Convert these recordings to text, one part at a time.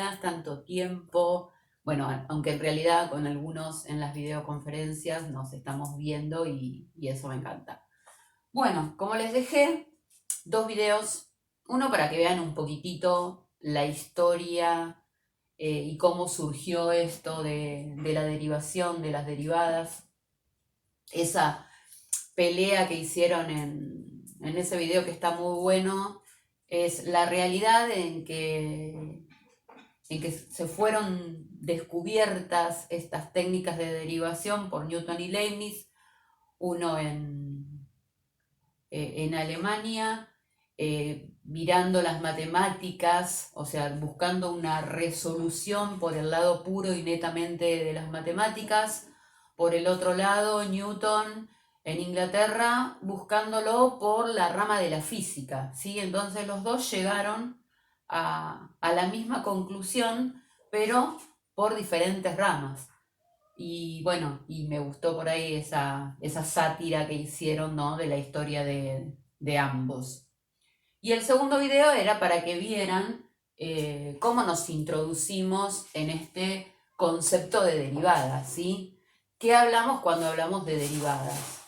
días, tanto tiempo. Bueno, aunque en realidad con algunos en las videoconferencias nos estamos viendo y eso me encanta. Bueno, como les dejé, dos videos. Uno para que vean un poquitito la historia y cómo surgió esto de la derivación, de las derivadas. Esa pelea que hicieron en ese video que está muy bueno es la realidad en que se fueron descubiertas estas técnicas de derivación por Newton y Leibniz, uno en Alemania, mirando las matemáticas, o sea, buscando una resolución por el lado puro y netamente de las matemáticas. Por el otro lado, Newton en Inglaterra, buscándolo por la rama de la física, ¿sí? Entonces los dos llegaron a la misma conclusión, pero por diferentes ramas. Y bueno, y me gustó por ahí esa sátira que hicieron, ¿no? De la historia de ambos. Y el segundo video era para que vieran cómo nos introducimos en este concepto de derivadas, ¿sí? ¿Qué hablamos cuando hablamos de derivadas?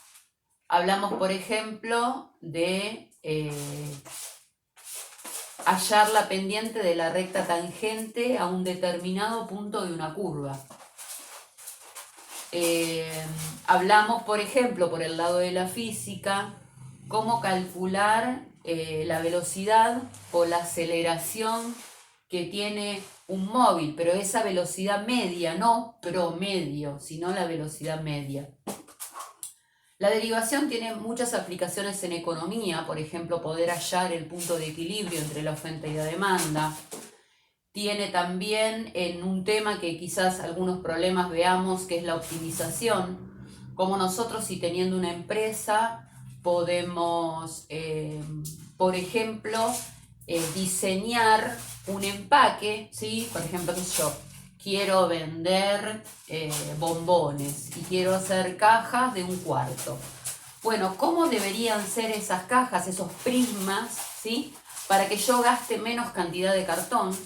Hablamos, por ejemplo, de hallar la pendiente de la recta tangente a un determinado punto de una curva. Hablamos, por ejemplo, por el lado de la física, cómo calcular la velocidad o la aceleración que tiene un móvil, pero esa velocidad media, no promedio, sino la velocidad media. La derivación tiene muchas aplicaciones en economía, por ejemplo, poder hallar el punto de equilibrio entre la oferta y la demanda. Tiene también en un tema que quizás algunos problemas veamos, que es la optimización, como nosotros si teniendo una empresa podemos, por ejemplo, diseñar un empaque, ¿sí? Por ejemplo, qué sé yo, quiero vender bombones y quiero hacer cajas de 1/4. Bueno, ¿cómo deberían ser esas cajas, esos prismas, ¿sí? Para que yo gaste menos cantidad de cartón.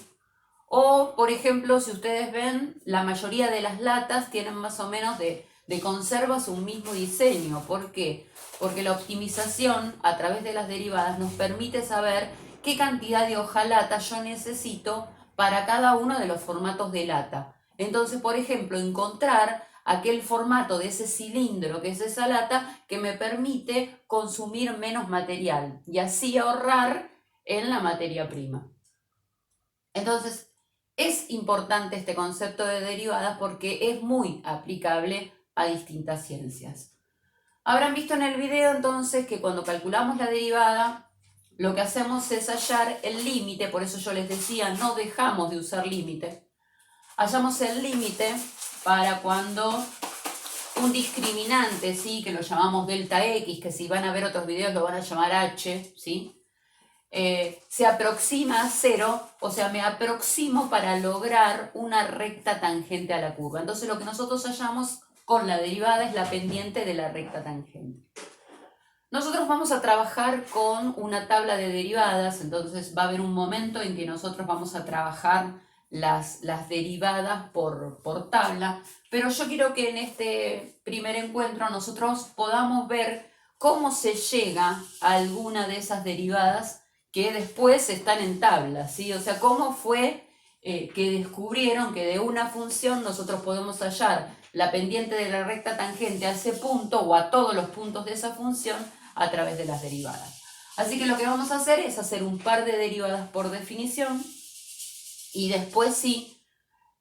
O, por ejemplo, si ustedes ven, la mayoría de las latas tienen más o menos de conservas un mismo diseño. ¿Por qué? Porque la optimización a través de las derivadas nos permite saber qué cantidad de hojalata yo necesito para cada uno de los formatos de lata. Entonces, por ejemplo, encontrar aquel formato de ese cilindro que es esa lata que me permite consumir menos material y así ahorrar en la materia prima. Entonces, es importante este concepto de derivadas porque es muy aplicable a distintas ciencias. Habrán visto en el video entonces que cuando calculamos la derivada, lo que hacemos es hallar el límite, por eso yo les decía, no dejamos de usar límite. Hallamos el límite para cuando un discriminante, ¿sí? Que lo llamamos delta X, que si van a ver otros videos lo van a llamar H, ¿sí? Se aproxima a 0, o sea, me aproximo para lograr una recta tangente a la curva. Entonces lo que nosotros hallamos con la derivada es la pendiente de la recta tangente. Nosotros vamos a trabajar con una tabla de derivadas, entonces va a haber un momento en que nosotros vamos a trabajar las derivadas por tabla, pero yo quiero que en este primer encuentro nosotros podamos ver cómo se llega a alguna de esas derivadas que después están en tabla, ¿sí? O sea, cómo fue que descubrieron que de una función nosotros podemos hallar la pendiente de la recta tangente a ese punto o a todos los puntos de esa función a través de las derivadas. Así que lo que vamos a hacer es hacer un par de derivadas por definición y después sí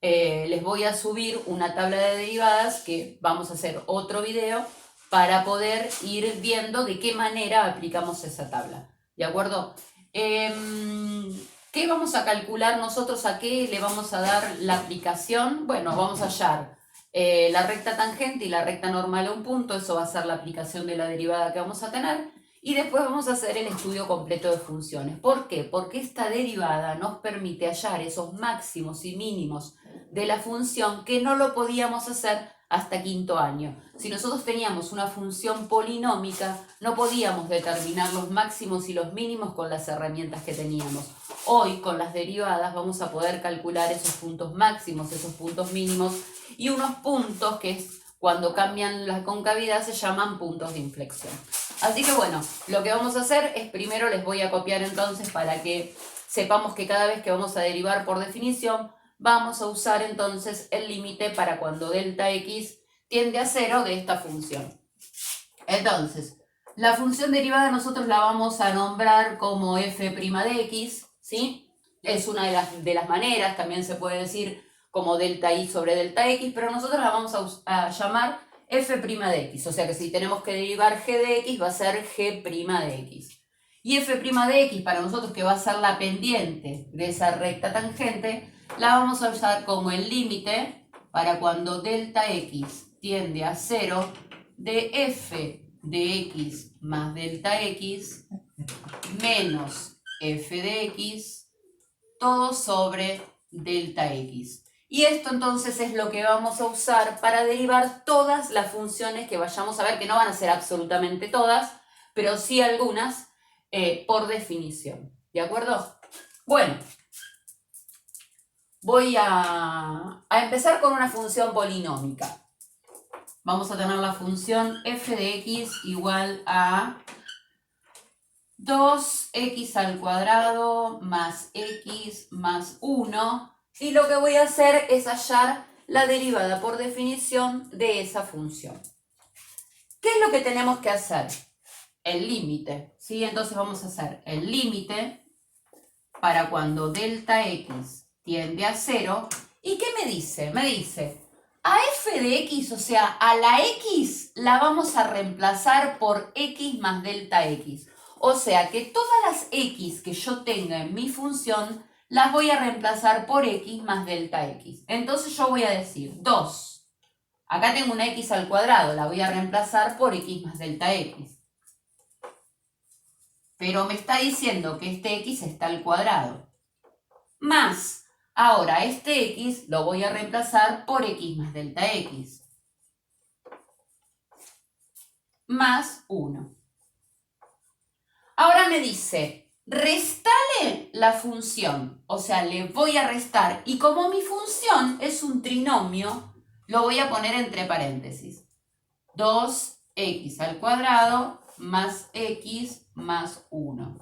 les voy a subir una tabla de derivadas que vamos a hacer otro video para poder ir viendo de qué manera aplicamos esa tabla. ¿De acuerdo? ¿Qué vamos a calcular nosotros? ¿A qué le vamos a dar la aplicación? Bueno, vamos a hallar la recta tangente y la recta normal a un punto, eso va a ser la aplicación de la derivada que vamos a tener, y después vamos a hacer el estudio completo de funciones. ¿Por qué? Porque esta derivada nos permite hallar esos máximos y mínimos de la función que no lo podíamos hacer hasta quinto año. Si nosotros teníamos una función polinómica, no podíamos determinar los máximos y los mínimos con las herramientas que teníamos. hoy con las derivadas vamos a poder calcular esos puntos máximos, esos puntos mínimos y unos puntos que es cuando cambian la concavidad se llaman puntos de inflexión. Así que bueno, lo que vamos a hacer es primero les voy a copiar entonces para que sepamos que cada vez que vamos a derivar por definición vamos a usar entonces el límite para cuando delta x tiende a 0 de esta función. Entonces, la función derivada nosotros la vamos a nombrar como f' de x, ¿sí? Es una de las maneras, también se puede decir como delta y sobre delta x, pero nosotros la vamos a llamar f' de x, o sea que si tenemos que derivar g de x va a ser g' de x. Y f' de x para nosotros que va a ser la pendiente de esa recta tangente, la vamos a usar como el límite para cuando delta x tiende a 0 de f de x más delta x menos f de x todo sobre delta x. Y esto entonces es lo que vamos a usar para derivar todas las funciones que vayamos a ver, que no van a ser absolutamente todas, pero sí algunas por definición. ¿De acuerdo? Bueno, voy a empezar con una función polinómica. Vamos a tener la función f de x igual a 2x al cuadrado más x más 1. Y lo que voy a hacer es hallar la derivada por definición de esa función. ¿Qué es lo que tenemos que hacer? El límite, ¿sí? Entonces vamos a hacer el límite para cuando delta x tiende a 0. ¿Y qué me dice? Me dice, a f de x, o sea, a la x la vamos a reemplazar por x más delta x. O sea que todas las x que yo tenga en mi función las voy a reemplazar por x más delta x. Entonces yo voy a decir 2. Acá tengo una x al cuadrado, la voy a reemplazar por x más delta x. Pero me está diciendo que este x está al cuadrado. Más, ahora este x lo voy a reemplazar por x más delta x. Más 1. Ahora me dice, restale la función. O sea, le voy a restar. Y como mi función es un trinomio, lo voy a poner entre paréntesis. 2x al cuadrado más x más 1.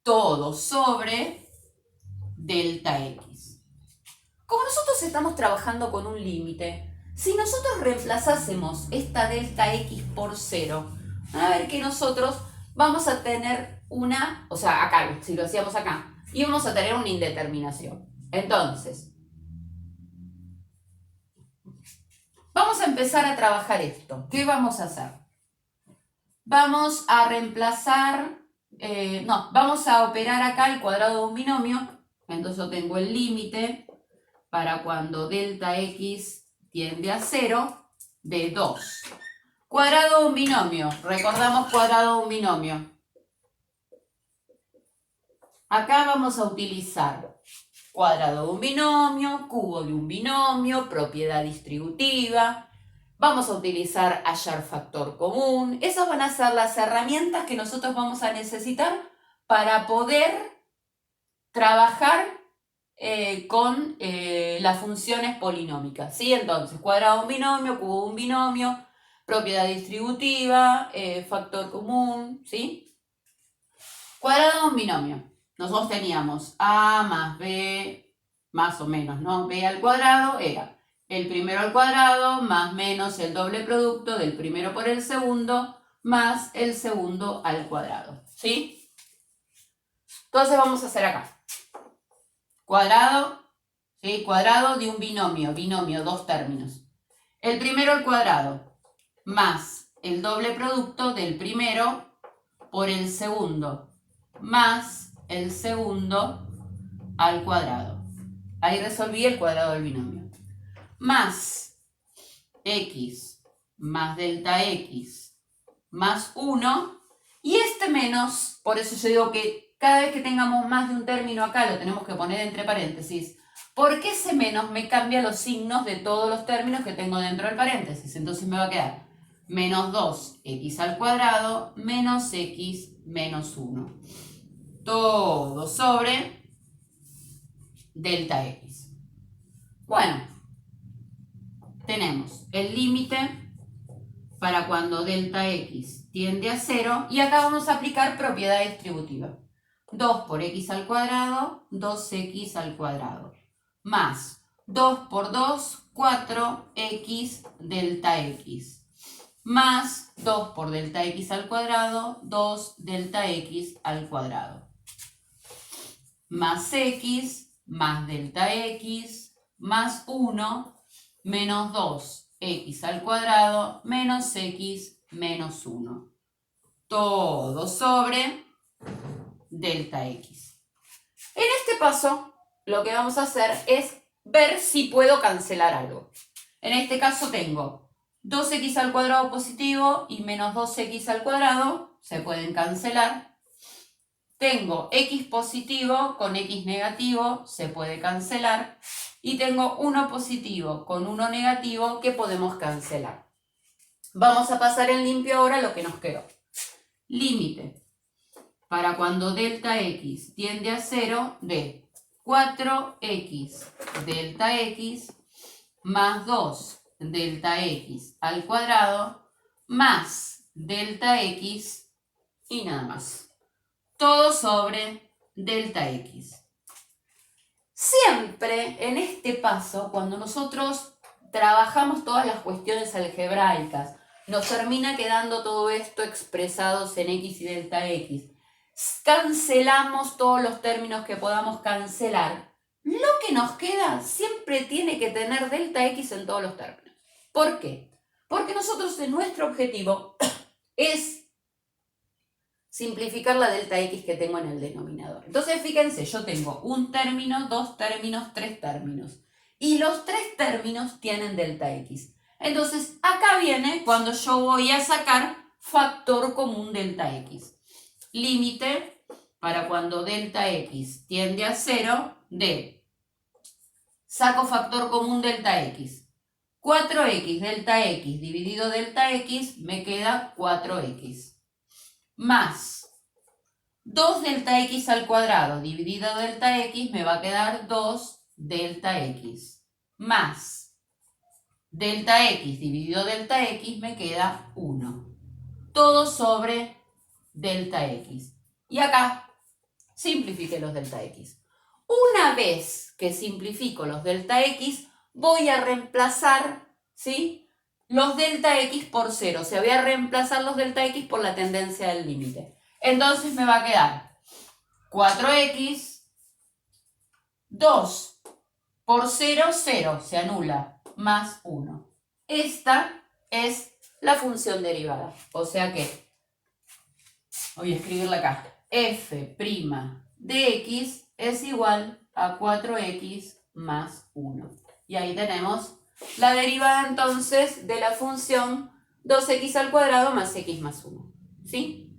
Todo sobre delta x. Como nosotros estamos trabajando con un límite, si nosotros reemplazásemos esta delta x por 0, van a ver que nosotros vamos a tener una, o sea, acá, si lo hacíamos acá, íbamos a tener una indeterminación. Entonces, vamos a empezar a trabajar esto. ¿Qué vamos a hacer? Vamos a reemplazar, vamos a operar acá el cuadrado de un binomio. Entonces yo tengo el límite para cuando delta x tiende a 0 de 2. Cuadrado de un binomio. Recordamos cuadrado de un binomio. Acá vamos a utilizar cuadrado de un binomio, cubo de un binomio, propiedad distributiva. Vamos a utilizar hallar factor común. Esas van a ser las herramientas que nosotros vamos a necesitar para poder trabajar con las funciones polinómicas, ¿sí? Entonces, cuadrado de un binomio, cubo de un binomio, propiedad distributiva, factor común, ¿sí? Cuadrado de un binomio. Nosotros teníamos a más b, más o menos, ¿no? B al cuadrado era el primero al cuadrado más menos el doble producto del primero por el segundo más el segundo al cuadrado, ¿sí? Entonces vamos a hacer acá. Cuadrado, ¿sí? Cuadrado de un binomio, dos términos. El primero al cuadrado más el doble producto del primero por el segundo más el segundo al cuadrado. Ahí resolví el cuadrado del binomio. Más x más delta x más 1 y este menos, por eso yo digo que cada vez que tengamos más de un término acá lo tenemos que poner entre paréntesis, porque ese menos me cambia los signos de todos los términos que tengo dentro del paréntesis. Entonces me va a quedar menos 2x al cuadrado menos x menos 1. todo sobre delta X. Bueno, tenemos el límite para cuando delta X tiende a 0 y acá vamos a aplicar propiedad distributiva. 2 por x al cuadrado, 2x al cuadrado, más 2 por 2, 4x delta x, más 2 por delta x al cuadrado, 2 delta x al cuadrado, más x, más delta x, más 1, menos 2x al cuadrado, menos x, menos 1. Todo sobre delta x. En este paso, lo que vamos a hacer es ver si puedo cancelar algo. En este caso tengo 2x al cuadrado positivo y menos 2x al cuadrado, se pueden cancelar. Tengo x positivo con x negativo, se puede cancelar. Y tengo 1 positivo con 1 negativo que podemos cancelar. Vamos a pasar en limpio ahora lo que nos quedó. Límite para cuando delta x tiende a 0 de 4x delta x más 2 delta x al cuadrado más delta x y nada más. Todo sobre delta x. Siempre en este paso, cuando nosotros trabajamos todas las cuestiones algebraicas, nos termina quedando todo esto expresados en x y delta x. Cancelamos todos los términos que podamos cancelar. Lo que nos queda siempre tiene que tener delta x en todos los términos. ¿Por qué? Porque nosotros, nuestro objetivo es simplificar la delta x que tengo en el denominador. Entonces, fíjense, yo tengo un término, dos términos, tres términos. Y los tres términos tienen delta x. Entonces, acá viene cuando yo voy a sacar factor común delta x. Límite para cuando delta x tiende a 0 de, saco factor común delta x. 4x delta x dividido delta x me queda 4x. Más 2 delta x al cuadrado dividido delta x me va a quedar 2 delta x. Más delta x dividido delta x me queda 1. Todo sobre delta x. Y acá simplifique los delta x. Una vez que simplifico los delta x, voy a reemplazar, ¿sí?, los delta x por 0. O sea, voy a reemplazar los delta x por la tendencia del límite. Entonces me va a quedar 4x, 2 por 0, 0, se anula, más 1. Esta es la función derivada. O sea que voy a escribirla acá. F' de x es igual a 4x más 1. Y ahí tenemos la derivada entonces de la función 2x al cuadrado más x más 1. ¿Sí?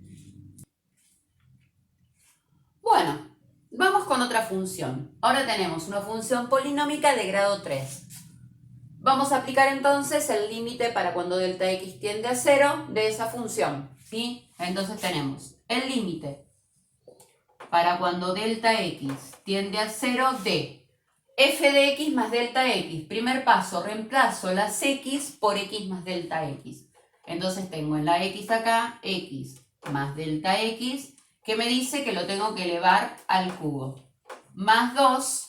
Bueno, vamos con otra función. Ahora tenemos una función polinómica de grado 3. Vamos a aplicar entonces el límite para cuando delta x tiende a 0 de esa función. ¿Sí? Entonces tenemos el límite para cuando delta x tiende a 0 de f de x más delta x. Primer paso, reemplazo las x por x más delta x. Entonces tengo en la x acá x más delta x, que me dice que lo tengo que elevar al cubo. Más 2,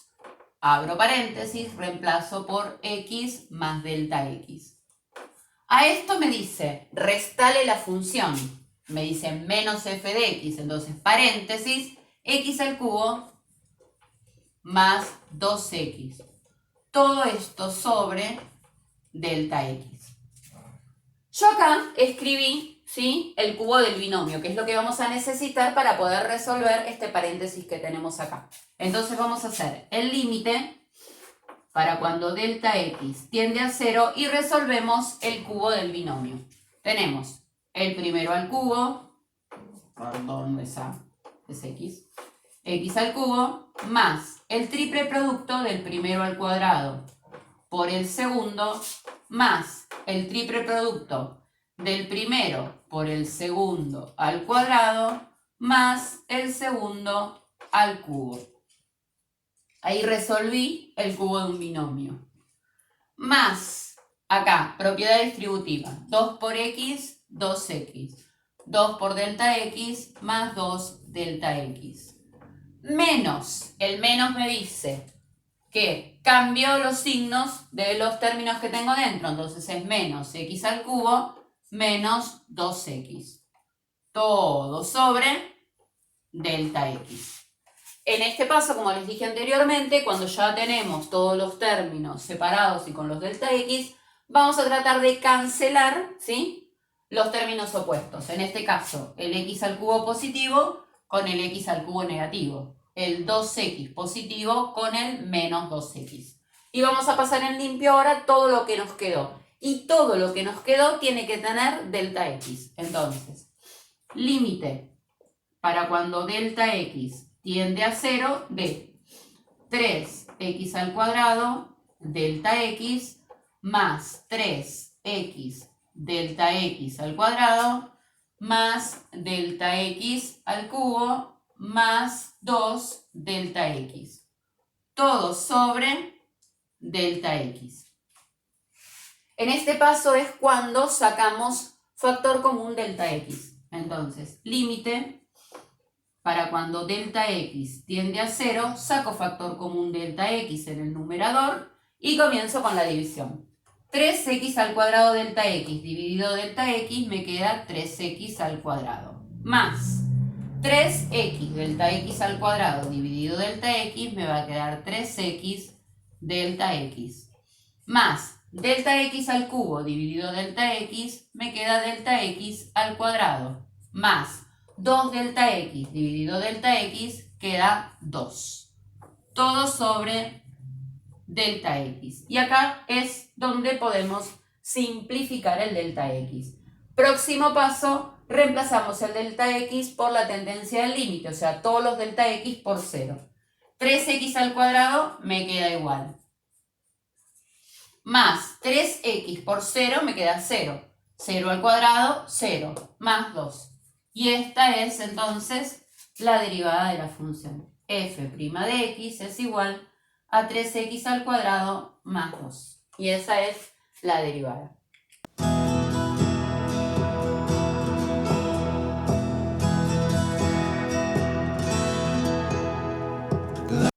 abro paréntesis, reemplazo por x más delta x. A esto me dice, restale la función. Me dice menos f de x, entonces paréntesis, x al cubo más 2x. Todo esto sobre delta x. Yo acá escribí, ¿sí?, el cubo del binomio, que es lo que vamos a necesitar para poder resolver este paréntesis que tenemos acá. Entonces vamos a hacer el límite para cuando delta x tiende a 0 y resolvemos el cubo del binomio. Tenemos el primero al cubo, perdón, esa es x, x al cubo, más el triple producto del primero al cuadrado por el segundo, más el triple producto del primero por el segundo al cuadrado, más el segundo al cubo. Ahí resolví el cubo de un binomio. Más, acá, propiedad distributiva. 2 por x, 2x. 2 por delta x más 2 delta x. Menos, el menos me dice que cambió los signos de los términos que tengo dentro. Entonces es menos x al cubo menos 2x. Todo sobre delta x. En este paso, como les dije anteriormente, cuando ya tenemos todos los términos separados y con los delta x, vamos a tratar de cancelar, ¿sí?, los términos opuestos. En este caso, el x al cubo positivo con el x al cubo negativo. El 2x positivo con el menos 2x. Y vamos a pasar en limpio ahora todo lo que nos quedó. Y todo lo que nos quedó tiene que tener delta x. Entonces, límite para cuando delta x tiende a 0 de 3x al cuadrado delta x más 3x delta x al cuadrado más delta x al cubo más 2 delta x. Todo sobre delta x. En este paso es cuando sacamos factor común delta x. Entonces, límite para cuando delta x tiende a 0, saco factor común delta x en el numerador y comienzo con la división. 3x al cuadrado delta x dividido delta x me queda 3x al cuadrado. Más 3x delta x al cuadrado dividido delta x me va a quedar 3x delta x. Más delta x al cubo dividido delta x me queda delta x al cuadrado. Más 2 delta x dividido delta x queda 2. Todo sobre delta x. Y acá es donde podemos simplificar el delta x. Próximo paso, reemplazamos el delta x por la tendencia del límite, o sea, todos los delta x por 0. 3x al cuadrado me queda igual. Más 3x por 0 me queda 0. 0 al cuadrado, 0. Más 2. Y esta es entonces la derivada de la función. F' de x es igual a 3x al cuadrado más 2. Y esa es la derivada.